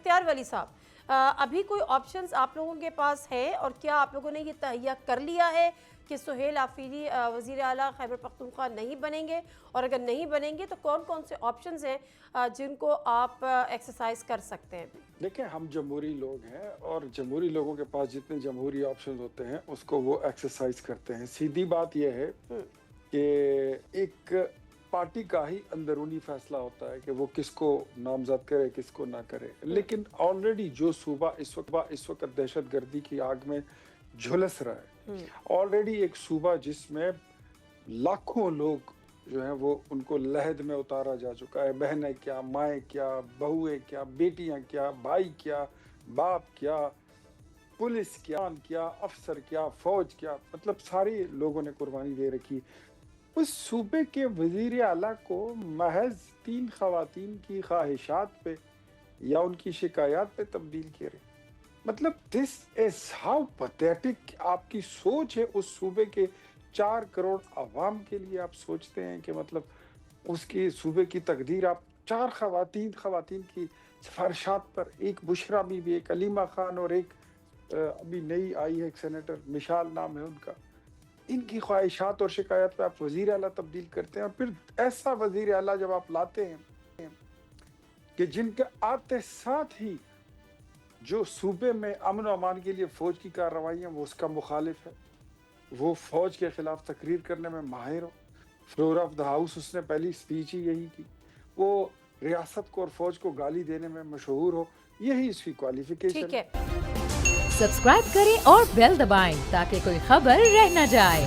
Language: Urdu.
اختیار ولی صاحب، ابھی کوئی آپشنز آپ لوگوں کے پاس ہے اور کیا آپ لوگوں نے یہ تہیہ کر لیا ہے کہ سہیل آفریدی وزیر اعلیٰ خیبر پختونخوا نہیں بنیں گے؟ اور اگر نہیں بنیں گے تو کون کون سے آپشنز ہیں جن کو آپ ایکسرسائز کر سکتے ہیں؟ دیکھیں، ہم جمہوری لوگ ہیں اور جمہوری لوگوں کے پاس جتنے جمہوری آپشنز ہوتے ہیں اس کو وہ ایکسرسائز کرتے ہیں. سیدھی بات یہ ہے کہ ایک پارٹی کا ہی اندرونی فیصلہ ہوتا ہے کہ وہ کس کو نامزد کرے کس کو نہ کرے. لیکن آلریڈی جو صوبہ اس وقت دہشت گردی کی آگ میں جھلس رہا ہے، آلریڈی ایک صوبہ جس میں لاکھوں لوگ جو ہیں وہ ان کو لحد میں اتارا جا چکا ہے. بہنیں کیا، مائیں کیا، بہویں کیا، بیٹیاں کیا، بھائی کیا، باپ کیا، پولیس کیا، افسر کیا، فوج کیا، مطلب سارے لوگوں نے قربانی دے رکھی. اس صوبے کے وزیر اعلیٰ کو محض 3 خواتین کی خواہشات پہ یا ان کی شکایات پہ تبدیل کیا رہے. مطلب دس از ہاؤ پیتھیٹک آپ کی سوچ ہے. اس صوبے کے 4 کروڑ عوام کے لیے آپ سوچتے ہیں کہ مطلب اس کی صوبے کی تقدیر آپ 4 خواتین کی سفارشات پر، ایک بشرا بی بی، ایک علیمہ خان اور ایک ابھی نئی آئی ہے ایک سینیٹر مشال نام ہے ان کا، ان کی خواہشات اور شکایت پہ آپ وزیر اعلیٰ تبدیل کرتے ہیں. اور پھر ایسا وزیر اعلیٰ جب آپ لاتے ہیں کہ جن کے آتے ساتھ ہی جو صوبے میں امن و امان کے لیے فوج کی کارروائیاں وہ اس کا مخالف ہے، وہ فوج کے خلاف تقریر کرنے میں ماہر ہو، فلور آف دا ہاؤس اس نے پہلی سپیچ ہی یہی کی، وہ ریاست کو اور فوج کو گالی دینے میں مشہور ہو، یہی اس کی کوالیفیکیشن. ٹھیک ہے، سبسکرائب کریں اور بیل دبائیں تاکہ کوئی خبر رہ نہ جائے.